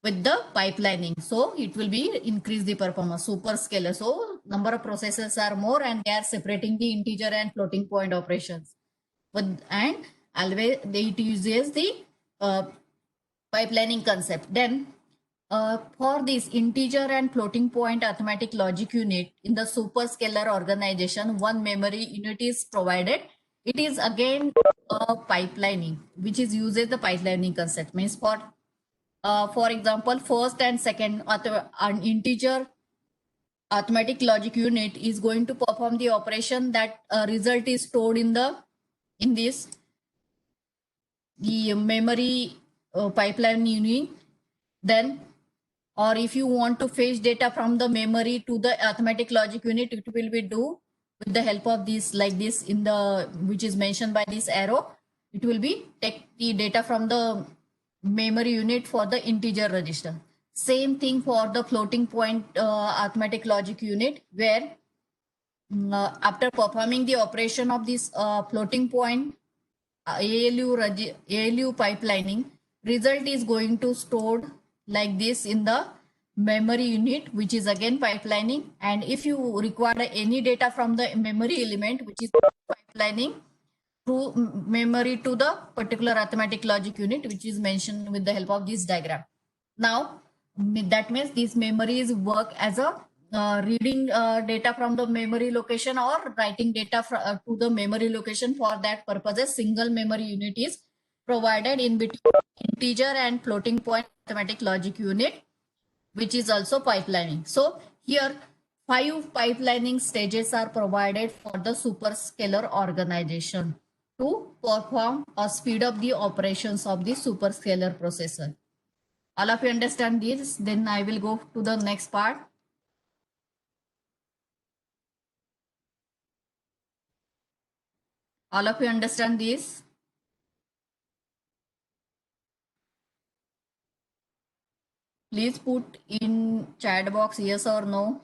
with the pipelining. So it will be increase the performance, superscalar. So number of processes are more and they are separating the integer and floating point operations. And always it uses the pipelining concept. Then for this integer and floating point arithmetic logic unit in the superscalar organization, one memory unit is provided. It is again pipelining, which is uses the pipelining concept. Means for example, first and second an integer arithmetic logic unit is going to perform the operation. That result is stored in this the memory pipeline unit. Then or if you want to fetch data from the memory to the arithmetic logic unit, it will be do with the help of this, like this in the, which is mentioned by this arrow. It will be take the data from the memory unit for the integer register. Same thing for the floating point arithmetic logic unit, where after performing the operation of this floating point ALU pipelining, result is going to stored like this in the memory unit, which is again pipelining. And if you require any data from the memory element, which is pipelining through memory to the particular arithmetic logic unit, which is mentioned with the help of this diagram. Now that means these memories work as a reading data from the memory location or writing data to the memory location. For that purpose, a single memory unit is provided in between integer and floating point arithmetic logic unit, which is also pipelining. So here 5 pipelining stages are provided for the superscalar organization to perform or speed up the operations of the superscalar processor. All of you understand this? Then I will go to the next part. All of you understand this? Please put in chat box yes or no.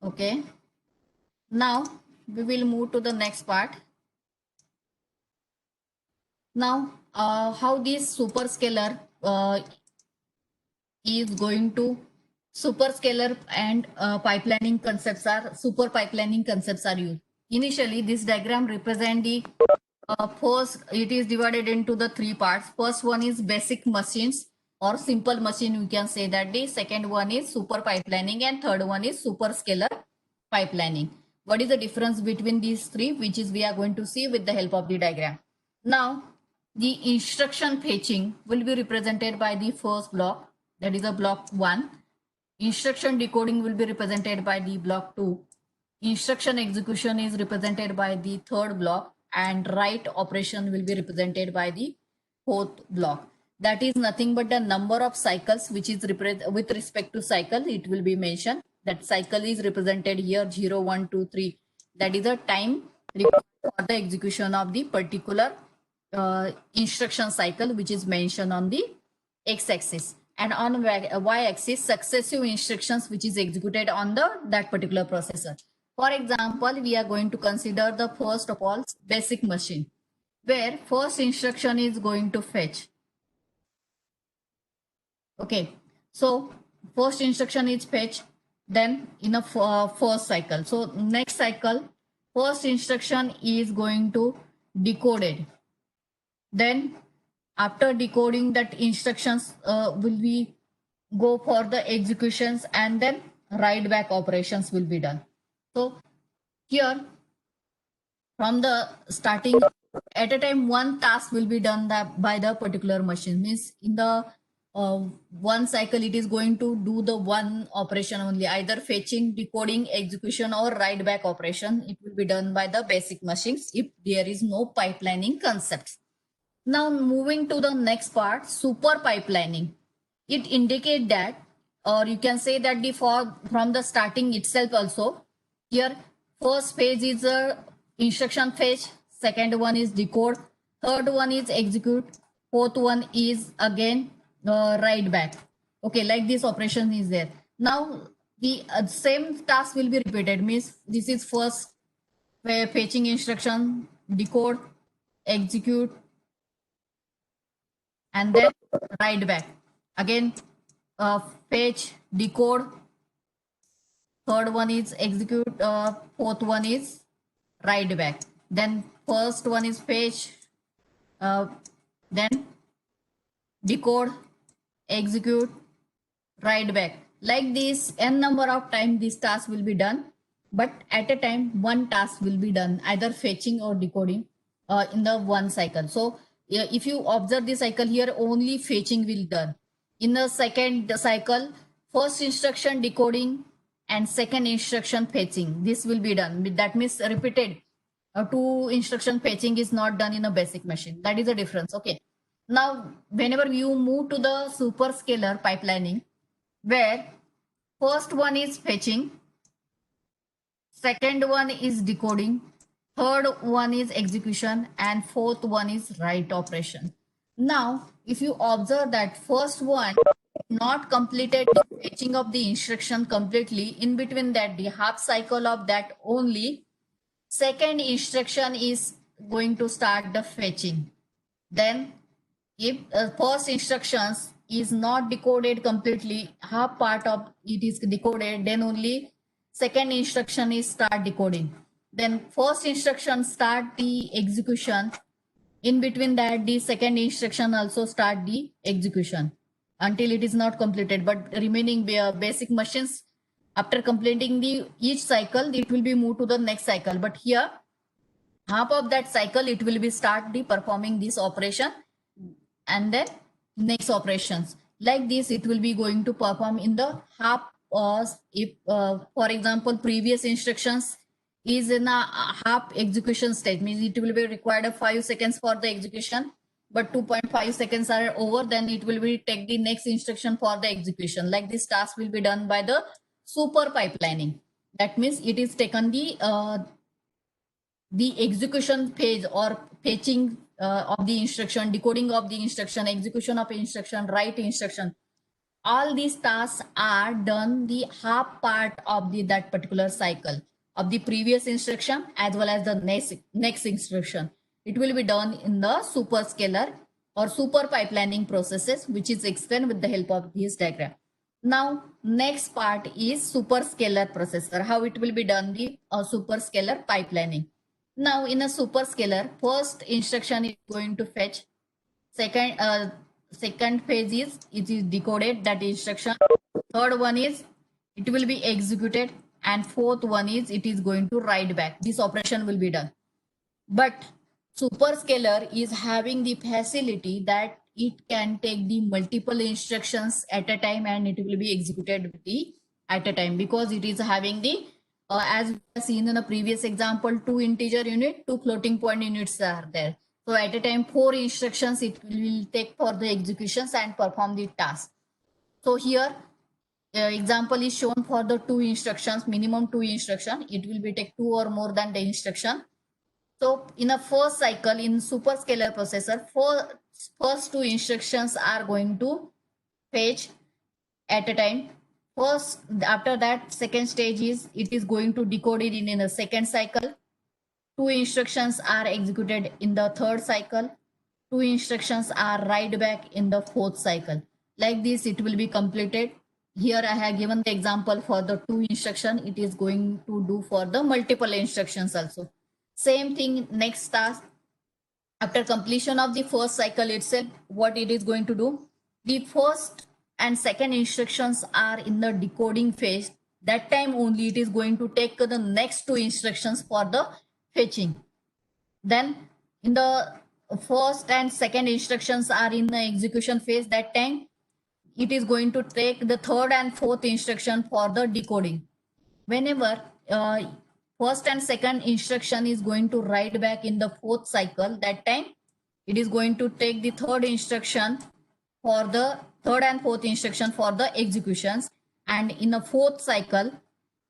Okay. Now we will move to the next part. Now how this superscalar is going to superscalar and pipelining concepts are super pipelining concepts are used. Initially, this diagram represent the first, it is divided into the 3 parts. First one is basic machines or simple machine, we can say that. The second one is super pipelining and third one is superscalar pipelining. What is the difference between these 3, which is we are going to see with the help of the diagram. Now the instruction fetching will be represented by the first block, that is a block 1. Instruction decoding will be represented by the block 2. Instruction execution is represented by the third block, and write operation will be represented by the fourth block. That is nothing but the number of cycles, which is with respect to cycle, it will be mentioned. That cycle is represented here 0, 1, 2, 3. That is the time required for the execution of the particular instruction cycle, which is mentioned on the x-axis. And on y-axis, successive instructions which is executed on that particular processor. For example, we are going to consider the first of all basic machine, where first instruction is going to fetch. Okay, so first instruction is fetch, then in a first cycle. So next cycle, first instruction is going to decoded. Then after decoding, that instructions will be go for the executions, and then write back operations will be done. So here from the starting, at a time one task will be done by the particular machine. Means in the one cycle it is going to do the one operation only, either fetching, decoding, execution or write back operation. It will be done by the basic machines if there is no pipelining concepts. Now moving to the next part, super pipelining. It indicates that, or you can say that from the starting itself also. Here first phase is a instruction fetch, second one is decode, third one is execute, fourth one is again write back. Okay, like this operation is there. Now the same task will be repeated. Means this is first fetching instruction, decode, execute, and then write back. Again, fetch, decode. Third one is execute. Fourth one is write back. Then first one is fetch, then decode, execute, write back. Like this, n number of times this task will be done, but at a time one task will be done, either fetching or decoding in the one cycle. So if you observe the cycle here, only fetching will done. In the second cycle, first instruction decoding and second instruction fetching, this will be done. That means repeated. Two instruction fetching is not done in a basic machine. That is the difference. Okay. Now, whenever you move to the superscalar pipelining, where first one is fetching, second one is decoding, third one is execution, and fourth one is write operation. Now, if you observe that first one not completed the fetching of the instruction completely, in between that the half cycle of that only, second instruction is going to start the fetching. Then if first instructions is not decoded completely, half part of it is decoded, then only second instruction is start decoding. Then first instruction start the execution. In between that, the second instruction also start the execution until it is not completed. But remaining basic machines, after completing the each cycle, it will be moved to the next cycle. But here, half of that cycle, it will be start the performing this operation, and then next operations. Like this, it will be going to perform in the half. If for example, previous instructions is in a half execution state, means it will be required 5 seconds for the execution, but 2.5 seconds are over, then it will be take the next instruction for the execution. Like this task will be done by the super pipelining. That means it is taken the execution phase or fetching of the instruction, decoding of the instruction, execution of instruction, write instruction. All these tasks are done the half part of that particular cycle of the previous instruction as well as the next instruction. It will be done in the superscalar or super pipelining processes, which is explained with the help of this diagram. Now, next part is superscalar processor. How it will be done the superscalar pipelining. Now, in a superscalar, first instruction is going to fetch. Second phase is it is decoded, that instruction. Third one is it will be executed, and fourth one is it is going to write back. This operation will be done. But superscalar is having the facility that it can take the multiple instructions at a time and it will be executed at a time, because it is having the as we have seen in the previous example, 2 integer unit, 2 floating point units are there. So at a time 4 instructions it will take for the executions and perform the task. So here example is shown for the 2 instructions, minimum 2 instruction. It will be take 2 or more than the instruction. So in a first cycle in superscalar processor, first 2 instructions are going to fetch at a time. First, after that, second stage is it is going to decode it in the second cycle. 2 instructions are executed in the third cycle. 2 instructions are write back in the fourth cycle. Like this, it will be completed. Here I have given the example for the 2 instruction. It is going to do for the multiple instructions also. Same thing, next task. After completion of the first cycle itself, what it is going to do? The first and second instructions are in the decoding phase. That time only it is going to take the next 2 instructions for the fetching. Then in the first and second instructions are in the execution phase. That time it is going to take the third and fourth instruction for the decoding. Whenever first and second instruction is going to write back in the fourth cycle, that time it is going to take the third instruction for the third and fourth instruction for the executions, and in the fourth cycle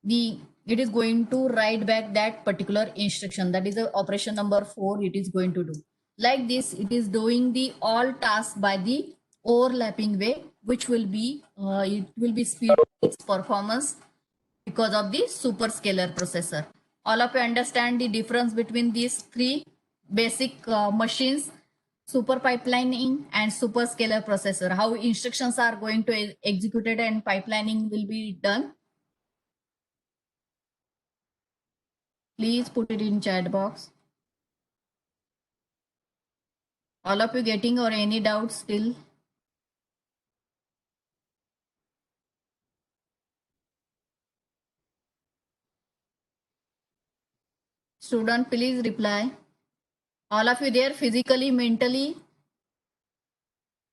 it is going to write back that particular instruction. That is the operation number 4 it is going to do. Like this, it is doing the all tasks by the overlapping way, which will be it will be speed its performance because of the superscalar processor. All of you understand the difference between these 3 basic machines super pipelining and super scalar processor. How instructions are going to executed and pipelining will be done. Please put it in chat box. All of you getting or any doubts still? Student, please reply. All of you there physically, mentally?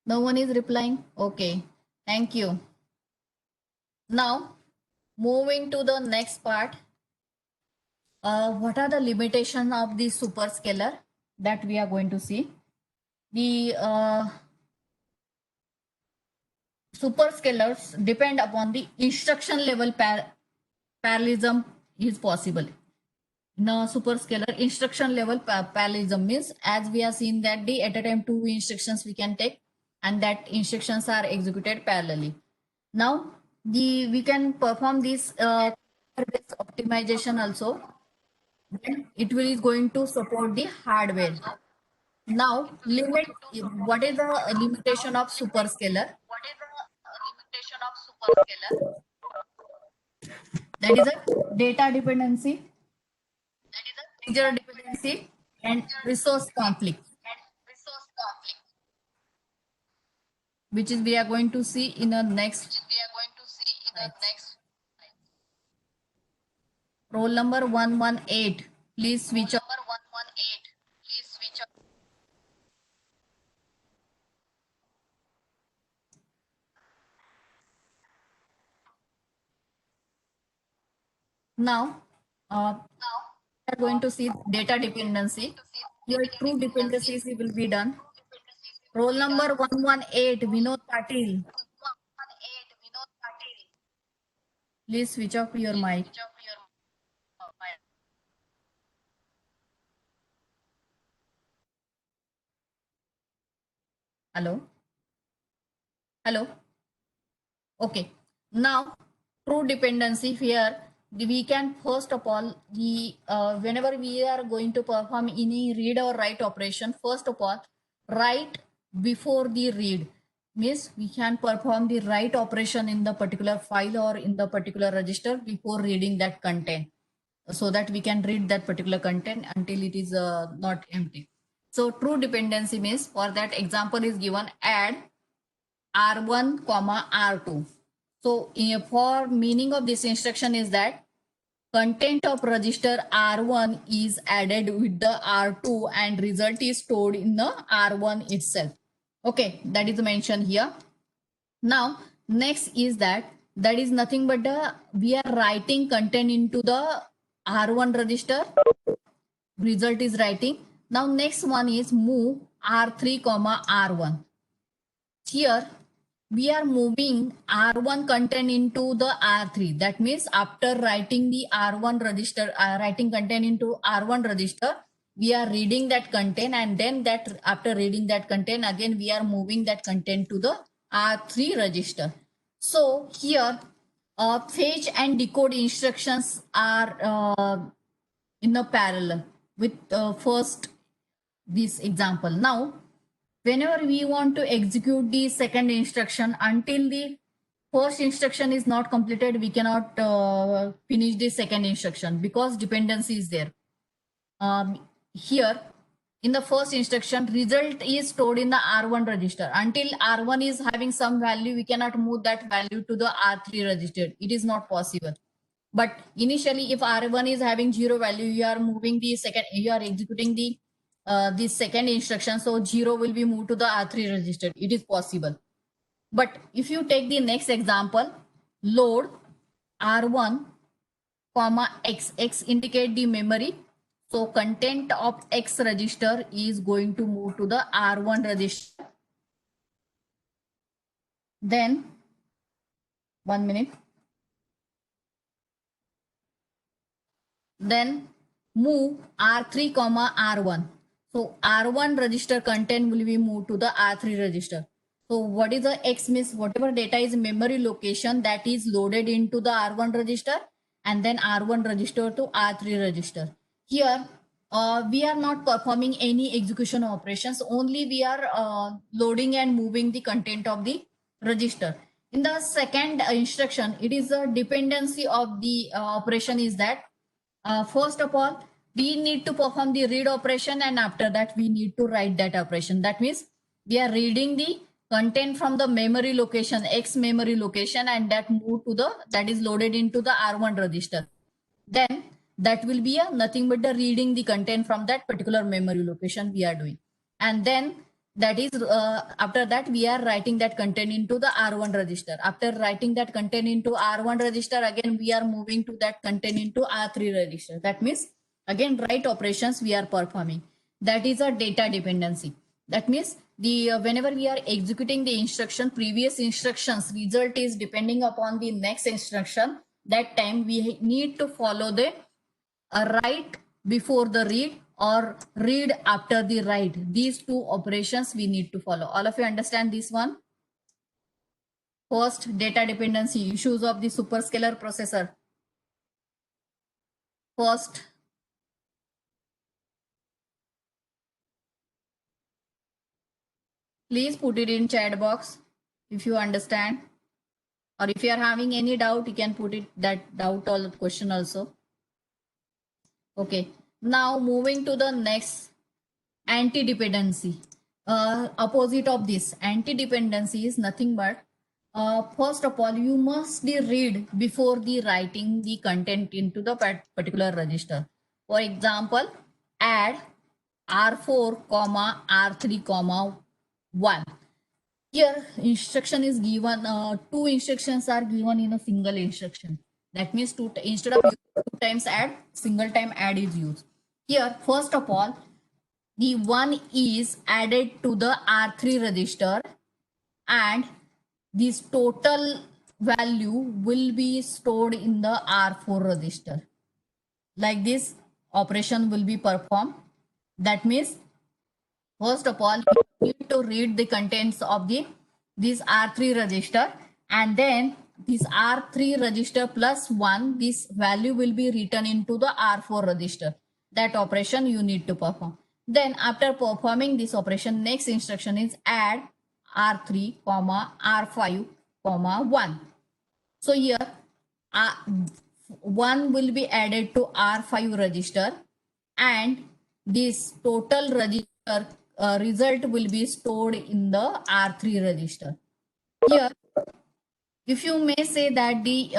No one is replying? Okay, thank you. Now, moving to the next part. What are the limitations of the superscalar that we are going to see? The superscalars depend upon the instruction level parallelism is possible. In a superscalar, instruction level parallelism means, as we have seen that the at a time 2 instructions we can take and that instructions are executed parallelly. Now we can perform this optimization also. Then it will is going to support the hardware. Now limit, what is the limitation of superscalar? What is the limitation of superscalar? That is a data dependency, user dependency, and resource conflict, which is we are going to see in the next. Roll number 118. Please switch off. Now, we are going to see data dependency. Your true dependencies will be done. Roll number 118, Vinod Patil. Please switch off your mic. Hello? Hello? Okay. Now, true dependency here, we can first of all, the whenever we are going to perform any read or write operation, first of all, write before the read. Means we can perform the write operation in the particular file or in the particular register before reading that content, so that we can read that particular content until it is not empty. So true dependency means, for that example is given, add R1 comma R2. So for meaning of this instruction is that content of register R1 is added with the R2 and result is stored in the R1 itself. Okay, that is mentioned here. Now next is that is nothing but we are writing content into the R1 register. Result is writing. Now next one is move R3 comma R1. Here we are moving R1 content into the R3. That means after writing the R1 register, writing content into R1 register, we are reading that content, and then that after reading that content, again we are moving that content to the R3 register. So here fetch and decode instructions are in a parallel with first this example. Now whenever we want to execute the second instruction, until the first instruction is not completed, we cannot finish the second instruction because dependency is there. Here in the first instruction, result is stored in the R1 register. Until R1 is having some value, we cannot move that value to the R3 register. It is not possible. But initially, if R1 is having 0 value, you are moving the second, you are executing the second instruction, so 0 will be moved to the R3 register. It is possible. But if you take the next example, load R1 comma X indicate the memory. So content of X register is going to move to the R1 register. Then 1 minute. Then move R3 comma R1. So R1 register content will be moved to the R3 register. So what is the X means? Whatever data is memory location, that is loaded into the R1 register, and then R1 register to R3 register. Here we are not performing any execution operations, only we are loading and moving the content of the register. In the second instruction, it is a dependency of the operation is that first of all, we need to perform the read operation, and after that we need to write that operation. That means we are reading the content from the memory location, X memory location, and that move to the, that is loaded into the R1 register. Then that will be a nothing but the reading the content from that particular memory location we are doing. And then that is after that we are writing that content into the R1 register. After writing that content into R1 register, again we are moving to that content into R3 register. That means again write operations we are performing. That is a data dependency. That means the whenever we are executing the instruction, previous instructions result is depending upon the next instruction. That time we need to follow the write before the read or read after the write. These two operations we need to follow. All of you understand this one? First, data dependency, issues of the superscalar processor. First, please put it in chat box if you understand, or if you are having any doubt, you can put it that doubt or question also. Okay, now moving to the next, anti-dependency. Opposite of this, anti-dependency is nothing but first of all, you must read before the writing the content into the particular register. For example, add R4 comma R3 comma 1. Here instruction is given, two instructions are given in a single instruction. That means instead of two times add, single time add is used. Here, first of all, the 1 is added to the R3 register, and this total value will be stored in the R4 register. Like this operation will be performed. That means first of all, you need to read the contents of this R3 register, and then this R3 register plus 1, this value will be written into the R4 register. That operation you need to perform. Then after performing this operation, next instruction is add R3 comma R5 comma 1. So here 1 will be added to R5 register, and this total register result will be stored in the R3 register. Here, if you may say that the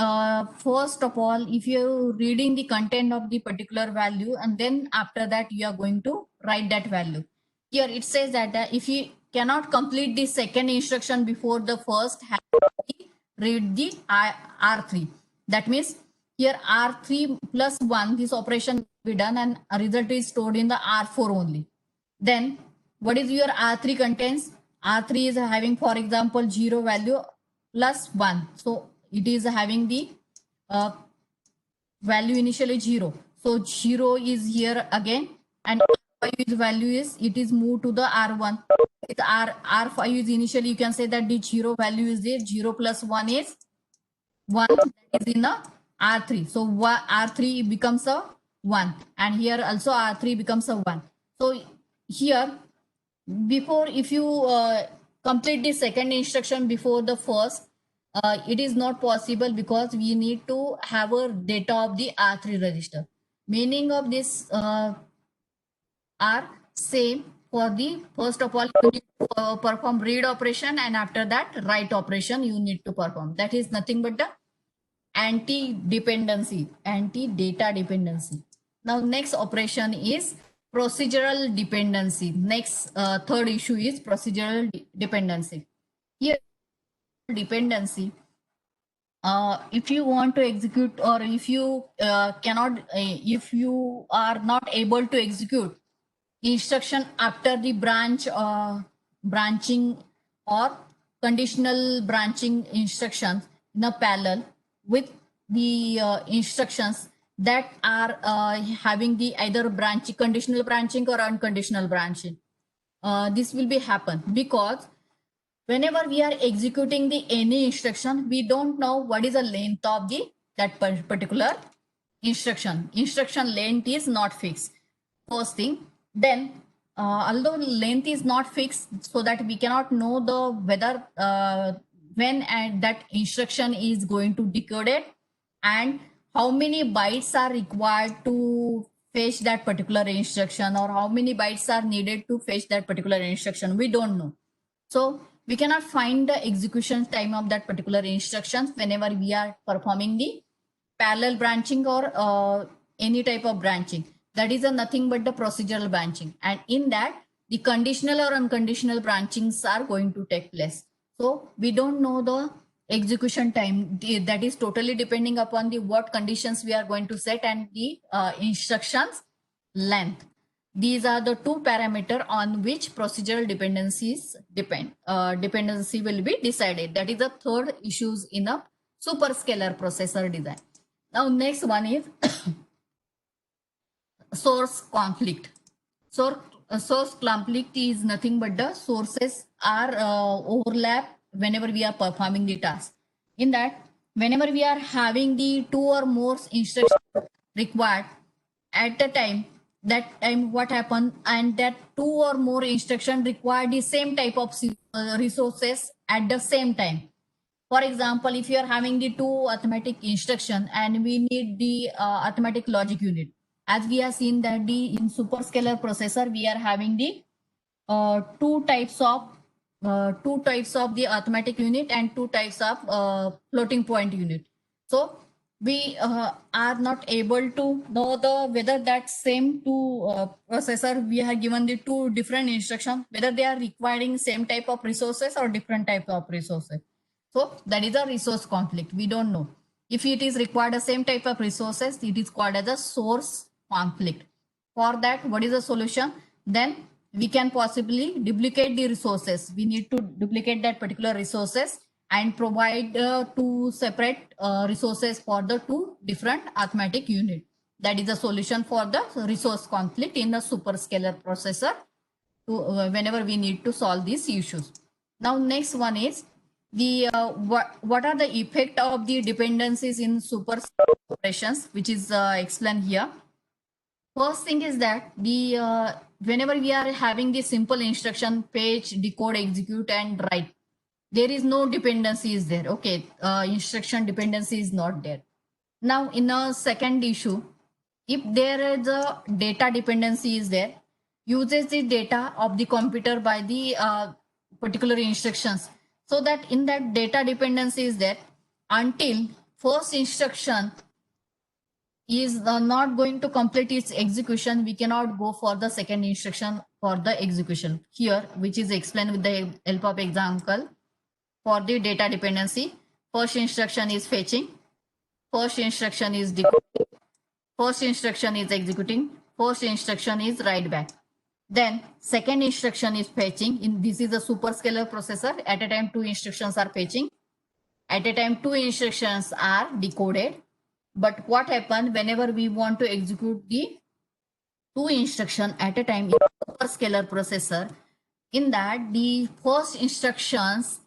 first of all, if you're reading the content of the particular value, and then after that you are going to write that value. Here it says that if you cannot complete the second instruction before the first, have to read the R3. That means here R3 plus 1, this operation will be done, and a result is stored in the R4 only. Then what is your R3 contains? R3 is having, for example, 0 value plus 1. So it is having the value initially 0. So 0 is here again, and R5 value is, it is moved to the R1. With R5 is initially, you can say that the 0 value is there. 0 plus 1 is 1, that is in a R3. So R3 becomes a 1, and here also R3 becomes a 1. So here, before, if you complete the second instruction before the first, it is not possible, because we need to have a data of the R3 register. Meaning of this are same. For the first of all, you need to perform read operation, and after that write operation you need to perform. That is nothing but the anti-dependency, anti-data dependency. Now next operation is procedural dependency. Next third issue is procedural dependency. Here dependency, if you want to execute, or if you cannot, if you are not able to execute instruction after the branching or conditional branching instructions in a parallel with the instructions that are having the either conditional branching or unconditional branching. This will be happen because whenever we are executing the any instruction, we don't know what is the length of that particular instruction. Instruction length is not fixed. first thing. Then although length is not fixed, so that we cannot know the whether when and that instruction is going to decode it, and how many bytes are required to fetch that particular instruction, or how many bytes are needed to fetch that particular instruction, we don't know. So we cannot find the execution time of that particular instructions whenever we are performing the parallel branching or any type of branching. That is a nothing but the procedural branching, and in that the conditional or unconditional branchings are going to take place. So we don't know the execution time. That is totally depending upon the what conditions we are going to set and the instructions length. These are the two parameter on which procedural dependencies dependency will be decided. That is the third issues in a superscalar processor design. Now next one is source conflict. Source conflict is nothing but the sources are overlap whenever we are performing the task. In that, whenever we are having the two or more instructions required at the time, that time what happened, and that two or more instruction require the same type of resources at the same time. For example, if you are having the two arithmetic instruction and we need the arithmetic logic unit, as we have seen that the in superscalar processor we are having the two types of the arithmetic unit and two types of floating point unit. So we are not able to know the whether that same two processor we have given the two different instructions, whether they are requiring same type of resources or different type of resources. So that is a resource conflict. We don't know. If it is required the same type of resources, it is called as a source conflict. For that, what is the solution? Then we can possibly duplicate the resources. We need to duplicate that particular resources and provide two separate resources for the two different arithmetic unit. That is the solution for the resource conflict in the superscalar processor to, whenever we need to solve these issues. Now next one is the what are the effect of the dependencies in superscalar operations, which is explained here. First thing is that the whenever we are having the simple instruction fetch, decode, execute, and write, there is no dependency is there. Okay, instruction dependency is not there. Now in a second issue, if there is a data dependency is there, uses the data of the computer by the particular instructions. So that in that data dependency is there, until first instruction is not going to complete its execution, we cannot go for the second instruction for the execution here, which is explained with the help of example. For the data dependency, first instruction is fetching, first instruction is decoding, first instruction is executing, first instruction is write back. Then second instruction is fetching. In this is a superscalar processor. At a time, two instructions are fetching. At a time, two instructions are decoded. But what happens whenever we want to execute the two instruction at a time in superscalar processor? In that, the first instructions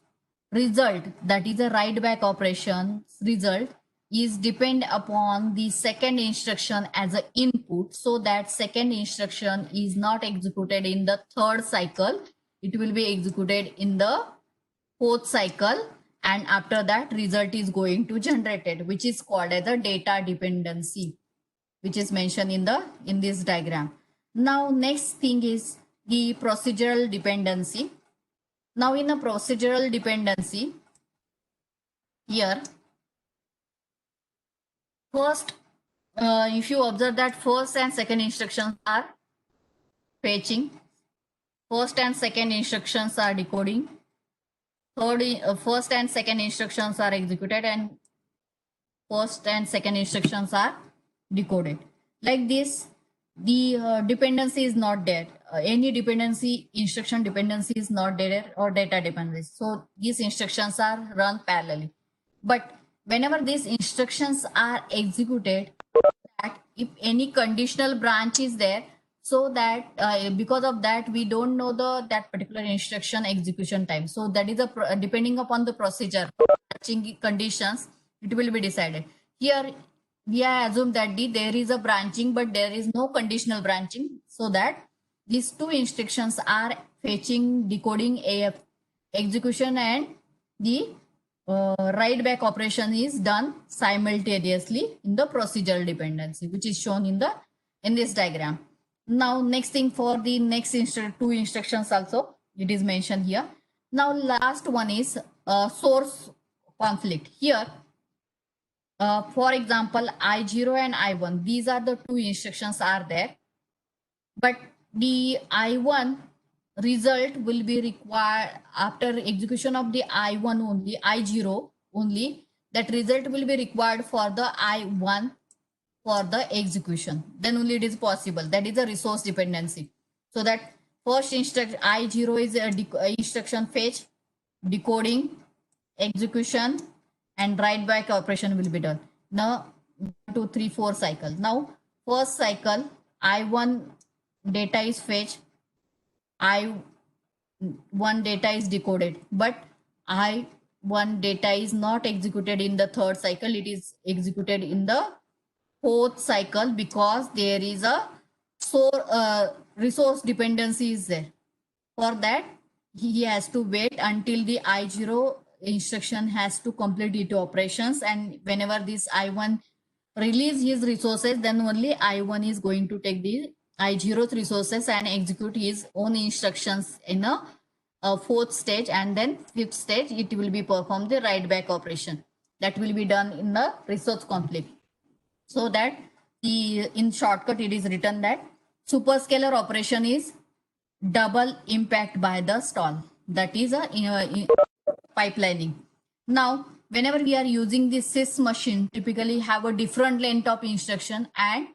result, that is a write back operation result, is depend upon the second instruction as an input, so that second instruction is not executed in the third cycle. It will be executed in the fourth cycle, and after that result is going to generated, which is called as a data dependency, which is mentioned in this diagram. Now next thing is the procedural dependency. Now in a procedural dependency, here first if you observe that first and second instructions are fetching, first and second instructions are decoding, first and second instructions are executed, and first and second instructions are decoded. Like this, the dependency is not there. Any dependency, instruction dependency is not there, or data dependency. So these instructions are run parallelly. But whenever these instructions are executed, that if any conditional branch is there, so that because of that we don't know the that particular instruction execution time. So that is a depending upon the procedure matching conditions, it will be decided. Here we are assume that there is a branching, but there is no conditional branching. so that these two instructions are fetching, decoding, AF execution, and the write back operation is done simultaneously in the procedural dependency, which is shown in this diagram. Now, next thing for the next two instructions also, it is mentioned here. Now, last one is source conflict. Here, for example, I0 and I1, these are the two instructions are there. But the I1 result will be required after execution of the I1 only, I0 only, that result will be required for the I1 for the execution. Then only it is possible. That is a resource dependency. So that first instruction I0 is a instruction fetch, decoding, execution, and write back operation will be done. Now 1, 2, 3, 4 cycle. Now first cycle I1 data is fetched, I1 data is decoded, but I1 data is not executed in the third cycle. It is executed in the fourth cycle because there is a resource dependency is there. For that, he has to wait until the I0 instruction has to complete its operations, and whenever this I1 release his resources, then only I1 is going to take the I0 resources and execute his own instructions in a fourth stage, and then fifth stage it will be perform the write back operation. That will be done in the resource conflict. So that in shortcut it is written that superscalar operation is double impact by the stall. That is a pipelining. Now, whenever we are using this sys machine, typically have a different length of instruction and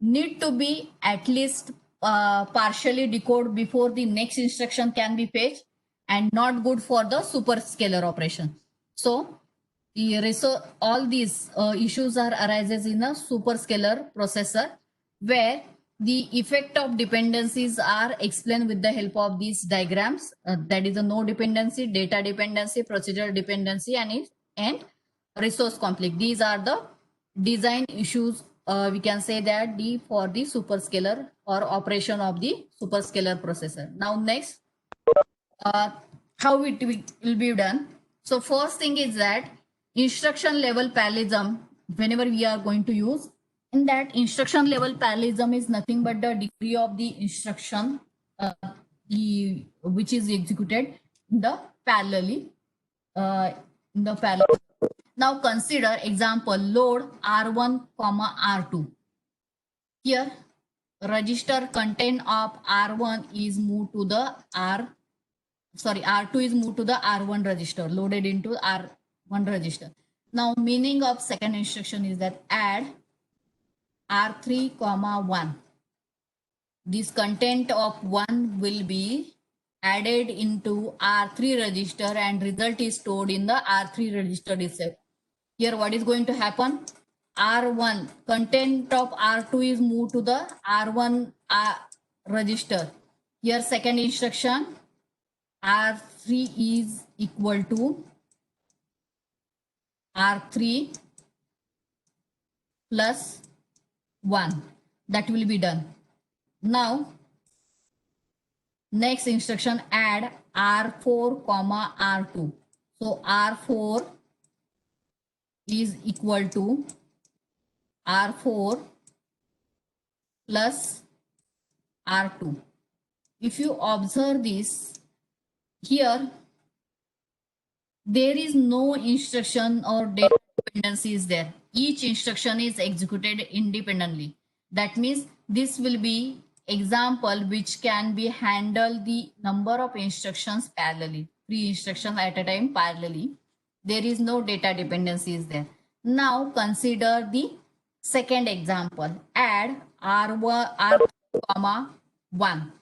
need to be at least partially decoded before the next instruction can be fetched, and not good for the superscalar operation. So all these issues are arises in a superscalar processor, where the effect of dependencies are explained with the help of these diagrams. That is a node dependency, data dependency, procedural dependency, and resource conflict. These are the design issues. We can say that for the superscalar or operation of the superscalar processor. Now next, how it will be done. So first thing is that instruction level parallelism, whenever we are going to use, in that instruction level parallelism is nothing but the degree of the instruction which is executed in the parallelly. Now consider example load R1, R2. Here register content of R1 is moved to the R2 is moved to the R1 register, loaded into R1 register. Now meaning of second instruction is that add R3, 1. This content of 1 will be added into R3 register and result is stored in the R3 register itself. Here what is going to happen? R1 content of R2 is moved to the R1 register. Here second instruction R3 is equal to R3 plus 1. That will be done. Now next instruction add R4, R2. So R4 is equal to R4 plus R2. If you observe this, here there is no instruction or data dependency is there. Each instruction is executed independently. That means this will be example which can be handle the number of instructions parallelly, 3 instructions at a time parallelly. There is no data dependency is there. Now consider the second example. Add R1, 1.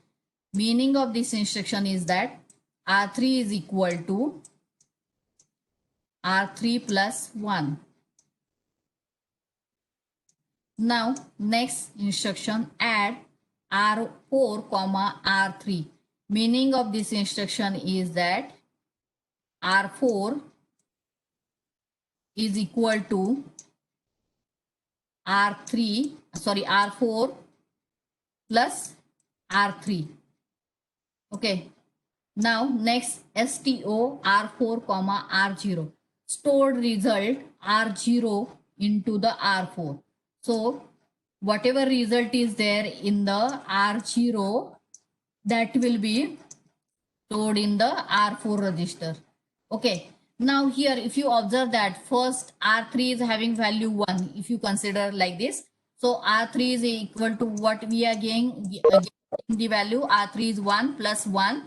Meaning of this instruction is that R3 is equal to R3 plus 1. Now next instruction add R4, R3. Meaning of this instruction is that R4 is equal to R4 plus R3. Okay. Now next STO R4 comma R0. Stored result R0 into the R4. So whatever result is there in the R0, that will be stored in the R4 register. Okay. Now here, if you observe that first R3 is having value 1, if you consider like this. So R3 is equal to what we are getting the value. R3 is 1 plus 1.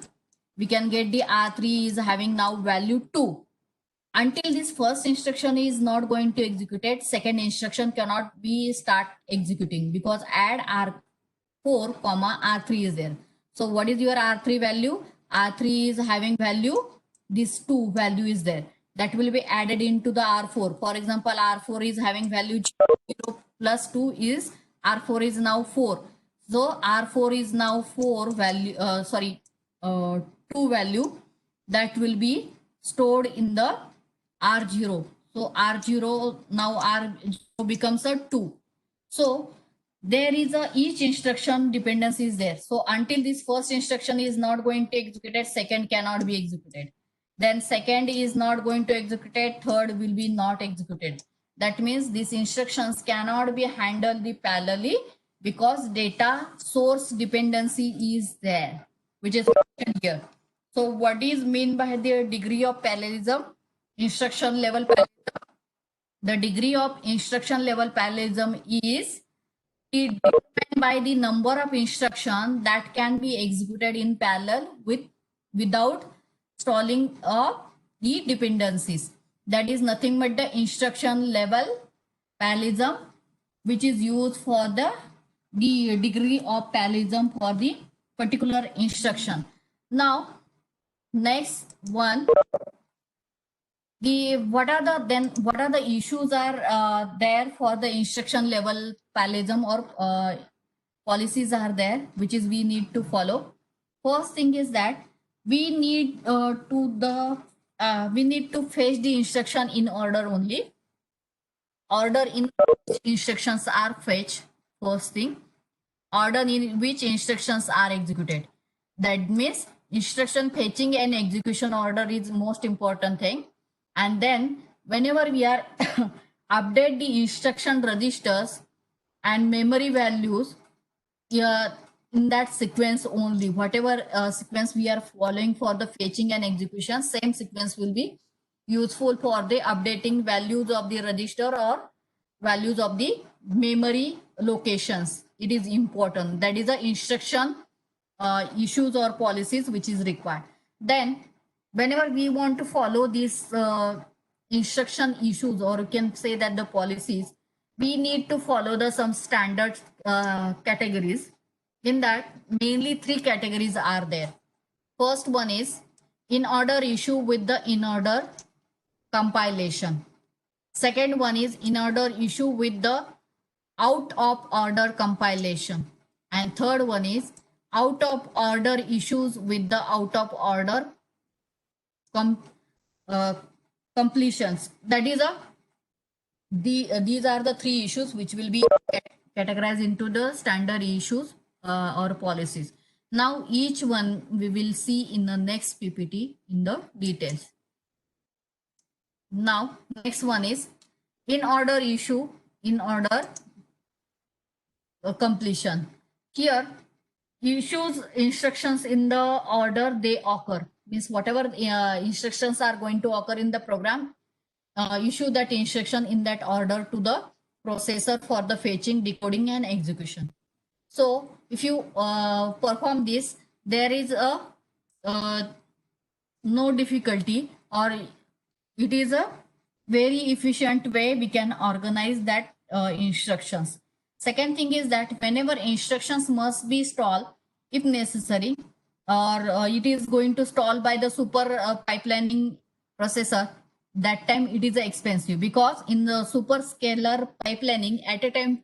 We can get the R3 is having now value 2. Until this first instruction is not going to execute it, second instruction cannot be start executing because add R4 comma R3 is there. So what is your R3 value? R3 is having value, this 2 value is there. That will be added into the R4. For example, R4 is having value 0 plus 2 is, R4 is now 4. So R4 is now 4 value, 2 value that will be stored in the R0. So R0 now R0 becomes a 2. So there is a each instruction dependency is there. So until this first instruction is not going to execute, second cannot be executed. Then second is not going to execute, third will be not executed. That means these instructions cannot be handled parallelly because data source dependency is there, which is mentioned here. So what is mean by the degree of parallelism? Instruction level parallelism. The degree of instruction level parallelism is defined by the number of instructions that can be executed in parallel without stalling of the dependencies. That is nothing but the instruction level parallelism, which is used for the degree of parallelism for the particular instruction. Now, next one, what are the issues are there for the instruction level parallelism or policies are there which is we need to follow. First thing is that we need we need to fetch the instruction in order only. Order in which instructions are fetched. First thing, order in which instructions are executed. That means instruction fetching and execution order is most important thing. And then whenever we are update the instruction registers and memory values in that sequence only, whatever sequence we are following for the fetching and execution, same sequence will be useful for the updating values of the register or values of the memory locations. It is important. That is the instruction issues or policies which is required. Then whenever we want to follow these instruction issues, or you can say that the policies, we need to follow the some standard categories. In that, mainly 3 categories are there. First one is in order issue with the in order compilation. Second one is in order issue with the out of order compilation. And third one is out of order issues with the out of order completions. That is these are the 3 issues which will be categorized into the standard issues or policies. Now each one we will see in the next PPT in the details. Now next one is in order issue, in order completion. Here issues instructions in the order they occur, means whatever instructions are going to occur in the program, issue that instruction in that order to the processor for the fetching, decoding and execution. So if you perform this, there is a no difficulty, or it is a very efficient way we can organize that instructions. Second thing is that whenever instructions must be stalled if necessary, or it is going to stall by the super pipelining processor, that time it is expensive, because in the super scalar pipelining at a time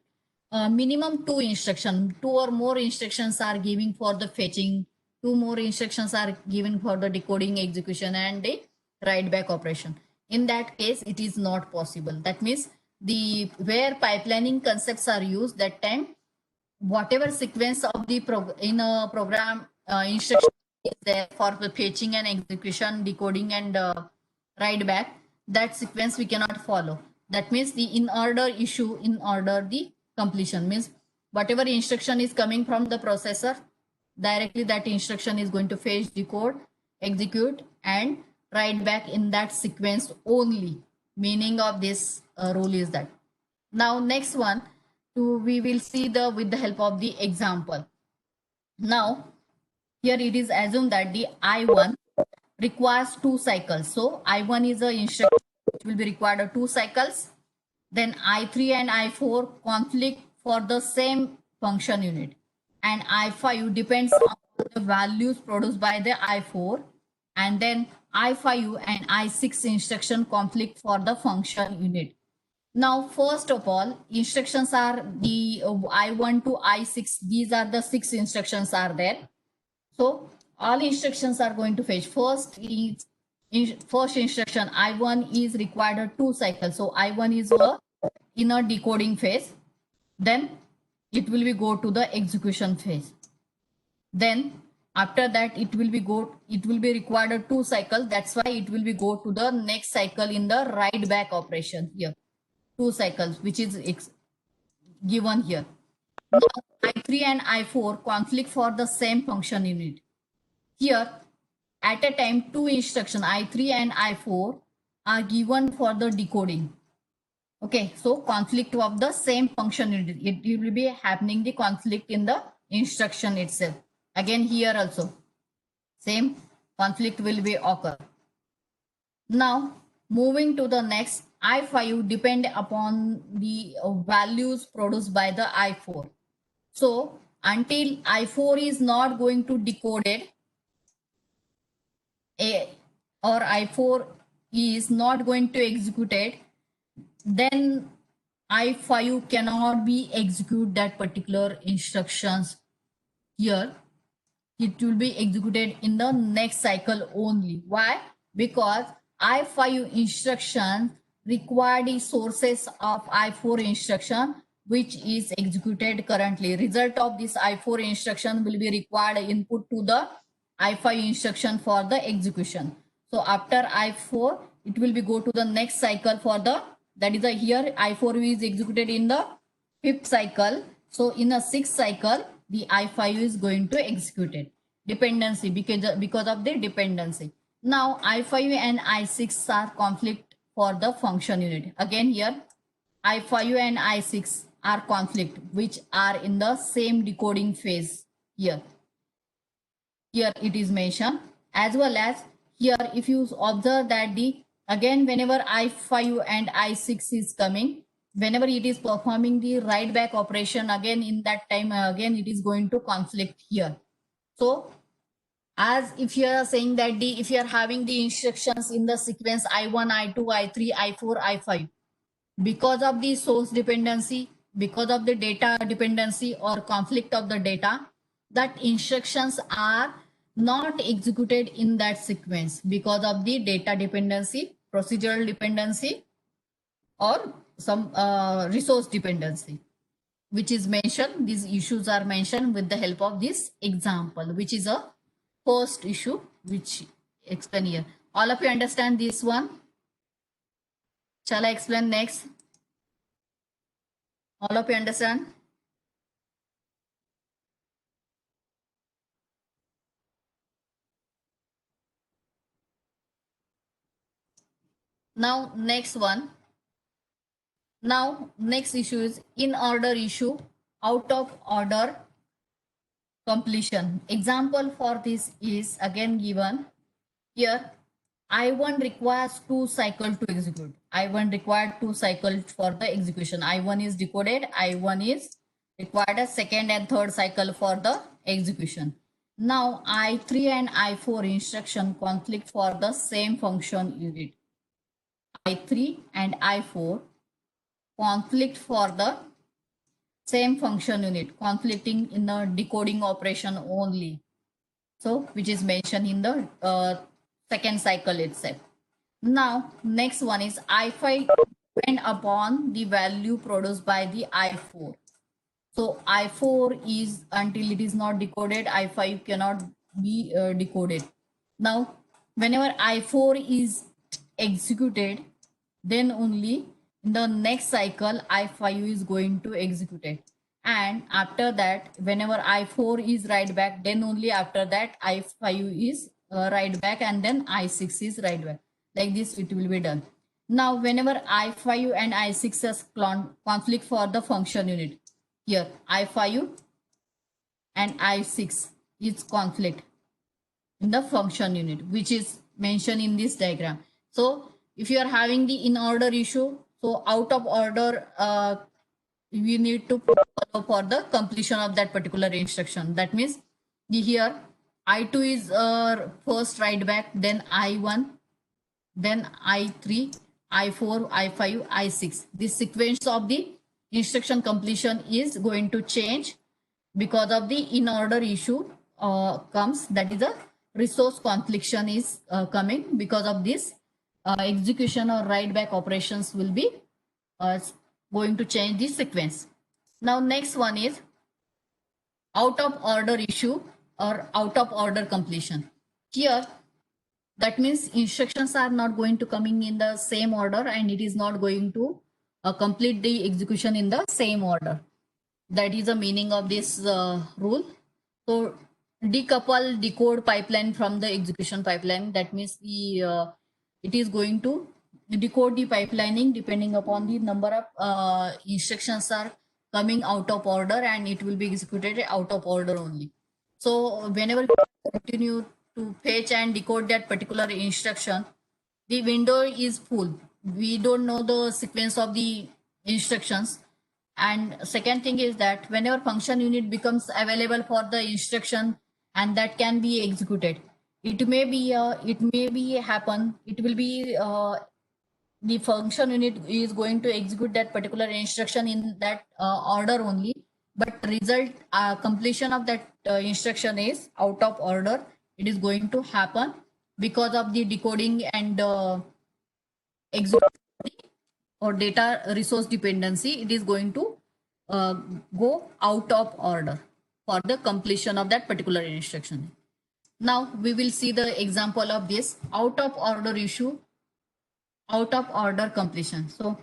minimum 2 instructions, 2 or more instructions are giving for the fetching, 2 more instructions are given for the decoding, execution and the write back operation. In that case it is not possible. That means the where pipelining concepts are used, that time whatever sequence of the in a program instruction is there for the fetching and execution, decoding and write back, that sequence we cannot follow. That means the in order issue, in order the completion means whatever instruction is coming from the processor, directly that instruction is going to fetch, decode, execute and write back in that sequence only. Meaning of this rule is that. Now next one, we will see the with the help of the example. Now here it is assumed that the I1 requires 2 cycles. So I1 is a instruction which will be required of 2 cycles. Then I3 and I4 conflict for the same function unit, and I5 depends on the values produced by the I4, and then I5 and I6 instruction conflict for the function unit. Now, first of all, instructions are the I1 to I6. These are the 6 instructions are there. So all instructions are going to fetch. First instruction I1 is required 2 cycles. So I1 is in a decoding phase. Then it will be go to the execution phase. Then after that it will be required 2 cycles. That's why it will be go to the next cycle in the write back operation here. 2 cycles, which is given here. Now, I3 and I4 conflict for the same function unit. Here, at a time, 2 instructions I3 and I4 are given for the decoding. Okay, so conflict of the same function unit. It will be happening the conflict in the instruction itself. Again, here also, same conflict will be occur. Now, moving to the next, I5 depend upon the values produced by the I4. So, until I4 is not going to decoded, or I4 is not going to executed, then I5 cannot be execute that particular instructions here. It will be executed in the next cycle only. Why? Because I5 instructions require the sources of I4 instruction which is executed currently. Result of this I4 instruction will be required input to the I5 instruction for the execution. So after I4, it will be go to the next cycle for the, that is here I4 is executed in the 5th cycle. So in a 6th cycle, the I5 is going to execute it. Dependency, because of the dependency. Now I5 and I6 are conflict for the function unit. Again here, I5 and I6 are conflict, which are in the same decoding phase here. Here it is mentioned, as well as here if you observe that the again whenever I5 and I6 is coming, whenever it is performing the write back operation, again in that time again it is going to conflict here. So as if you are saying that the if you are having the instructions in the sequence I1, I2, I3, I4, I5, because of the source dependency, because of the data dependency or conflict of the data, that instructions are not executed in that sequence because of the data dependency, procedural dependency, or some resource dependency, which is mentioned. These issues are mentioned with the help of this example, which is a first issue, which explain here. All of you understand this one? Shall I explain next? All of you understand? Now next one. Now next issue is in order issue, out of order completion. Example for this is again given here. I1 requires 2 cycles to execute. I1 required 2 cycles for the execution. I1 is decoded. I1 is required a second and third cycle for the execution. Now I3 and I4 instruction conflict for the same function unit. I3 and I4 conflict for the same function unit, conflicting in the decoding operation only. So which is mentioned in the second cycle itself. Now next one is I5 depend upon the value produced by the I4. So I4 is, until it is not decoded, I5 cannot be decoded. Now, whenever I4 is executed, then only in the next cycle I5 is going to execute it. And after that, whenever I4 is write back, then only after that I5 is write back, and then I6 is write back. Like this it will be done. Now, whenever I5 and I6 has conflict for the function unit, here I5 and I6 is conflict in the function unit, which is mentioned in this diagram. So if you are having the in order issue, so out of order, we need to follow for the completion of that particular instruction. That means here I2 is first write back, then I1, then I3, I4, I5, I6. This sequence of the instruction completion is going to change because of the in order issue comes, that is a resource confliction is coming. Because of this, execution or write back operations will be going to change the sequence. Now next one is out of order issue or out of order completion. Here that means instructions are not going to coming in the same order, and it is not going to complete the execution in the same order. That is the meaning of this rule. So decouple decode pipeline from the execution pipeline. That means the it is going to decode the pipelining depending upon the number of instructions are coming out of order, and it will be executed out of order only. So whenever we continue to fetch and decode that particular instruction, the window is full. We don't know the sequence of the instructions. And second thing is that whenever function unit becomes available for the instruction and that can be executed, it may be happen, it will be the function unit is going to execute that particular instruction in that order only, but result completion of that instruction is out of order. It is going to happen because of the decoding and execution or data resource dependency. It is going to go out of order for the completion of that particular instruction. Now we will see the example of this out of order issue, out of order completion. So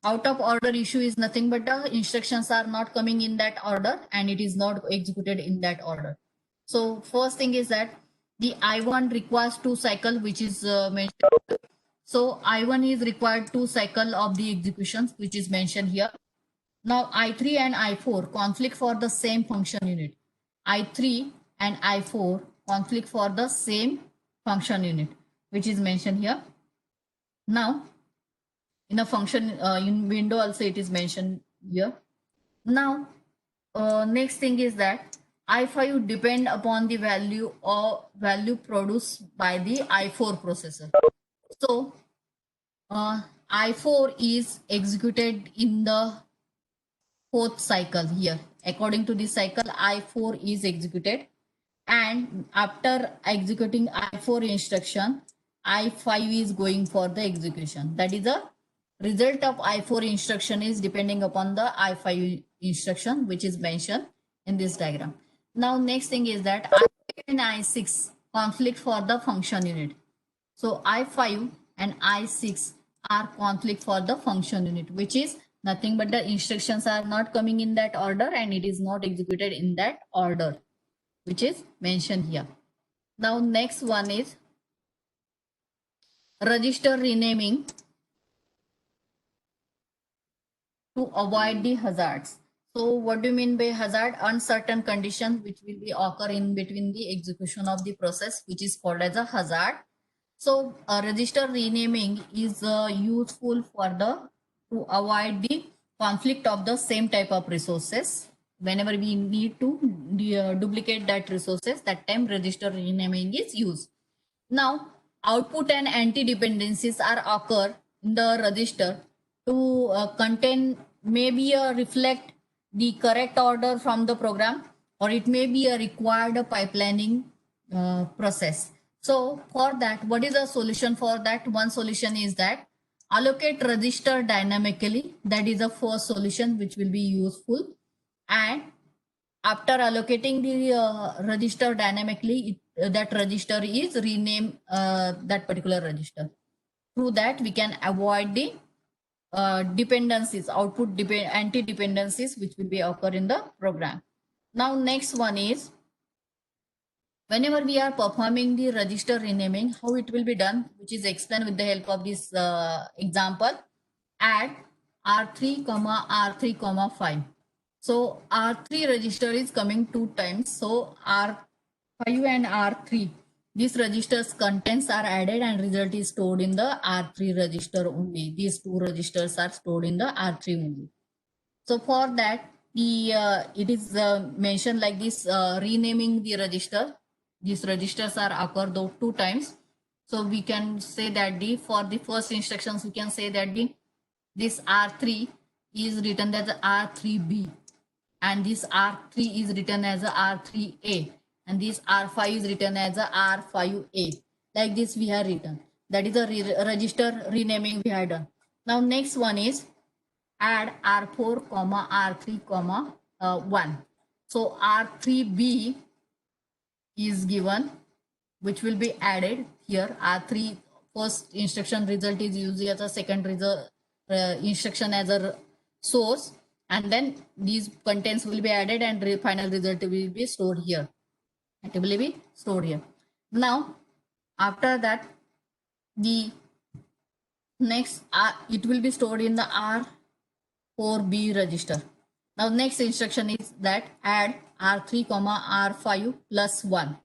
out of order issue is nothing but the instructions are not coming in that order and it is not executed in that order. So first thing is that the I1 requires 2 cycle, which is mentioned. So I1 is required 2 cycle of the executions, which is mentioned here. Now I3 and I4 conflict for the same function unit. I3 and I4 conflict for the same function unit, which is mentioned here. Now in a function in window also it is mentioned here. Now next thing is that I5 depend upon the value or value produced by the I4 processor. So I4 is executed in the 4th cycle here. According to this cycle, I4 is executed, and after executing I4 instruction, I5 is going for the execution. That is the result of I4 instruction is depending upon the I5 instruction, which is mentioned in this diagram. Now next thing is that I5 and I6 conflict for the function unit. So I5 and I6 are conflict for the function unit, which is nothing but the instructions are not coming in that order and it is not executed in that order, which is mentioned here. Now next one is register renaming to avoid the hazards. So what do you mean by hazard? Uncertain conditions which will be occur in between the execution of the process, which is called as a hazard. So register renaming is useful for the to avoid the conflict of the same type of resources. Whenever we need to duplicate that resources, that time register renaming is used. Now output and anti-dependencies are occur in the register to contain maybe reflect the correct order from the program, or it may be a required pipelining process. So for that, what is the solution for that? One solution is that allocate register dynamically. That is the first solution which will be useful. and after allocating the register dynamically, that register is rename that particular register. Through that, we can avoid the dependencies, anti-dependencies, which will be occur in the program. Now, next one is, whenever we are performing the register renaming, how it will be done, which is explained with the help of this example. Add R3, R3, 5. So R3 register is coming 2 times. So R5 and R3, these registers contents are added and result is stored in the R3 register only. These two registers are stored in the R3 only. So for that, it is mentioned like this, renaming the register. These registers are occur though 2 times. So we can say that for the first instructions, we can say that this R3 is written as R3B, and this R3 is written as a R3A, and this R5 is written as a R5A. Like this we have written. That is a register renaming we have done. Now next one is add R4, R3, 1. So R3B is given, which will be added here. R3 first instruction result is used as a second result instruction as a source, and then these contents will be added and final result will be stored here. It will be stored here. Now, after that, the next it will be stored in the R4B register. Now, next instruction is that add R3, R5 plus 1.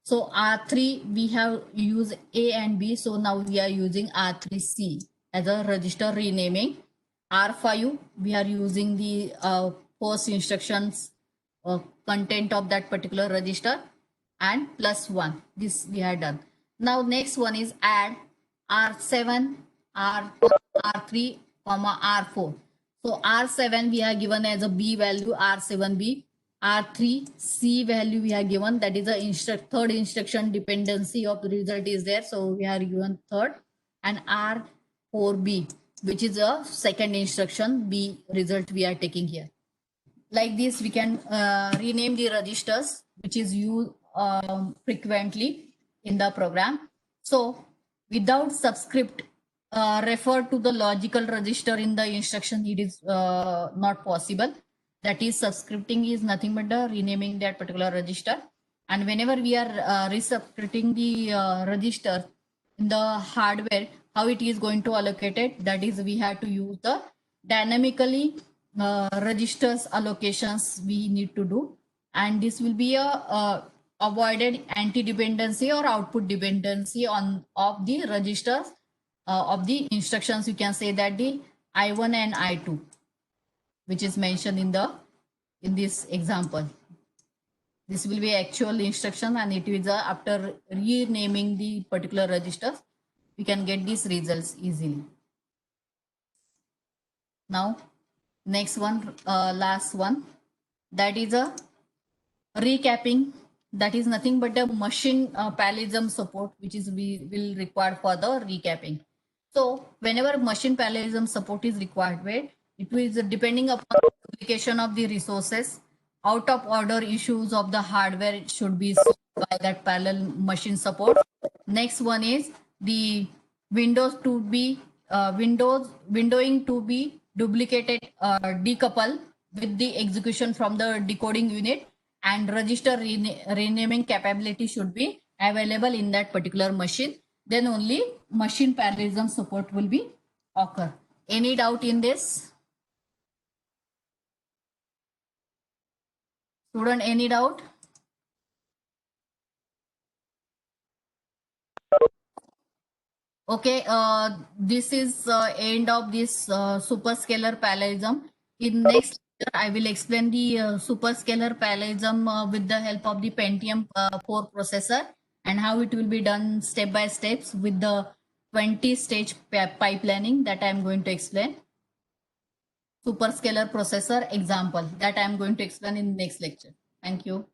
So R3 we have used A and B. So now we are using R3C as a register renaming. R5 we are using the first instructions content of that particular register, and plus 1. This we have done. Now next one is add R7, R3, R4. So R7 we are given as a B value, R7B. R3C value we are given, that is the third instruction dependency of the result is there. So we are given third, and R4B, which is a second instruction B result we are taking here. Like this, we can rename the registers, which is used frequently in the program. So without subscript refer to the logical register in the instruction, it is not possible. That is, subscripting is nothing but the renaming that particular register. And whenever we are resubscripting the register in the hardware, how it is going to allocate it, that is, we have to use the dynamically registers allocations we need to do, and this will be a avoided anti-dependency or output dependency on of the registers of the instructions. You can say that the I1 and I2, which is mentioned in this example. This will be actual instruction, and it is after renaming the particular registers, we can get these results easily. Now, next one, last one, that is a recapping. That is nothing but a machine parallelism support, which is we will require for the recapping. So whenever machine parallelism support is required, where it is depending upon the application of the resources, out of order issues of the hardware should be solved by that parallel machine support. Next one is the windowing to be duplicated, decouple with the execution from the decoding unit, and register renaming capability should be available in that particular machine. Then only machine parallelism support will be occur. Any doubt in this? Student, any doubt? Okay, this is end of this superscalar parallelism. In next lecture, I will explain the superscalar parallelism with the help of the Pentium 4 processor, and how it will be done step by steps with the 20-stage pipelining that I am going to explain. Superscalar processor example that I am going to explain in next lecture. Thank you.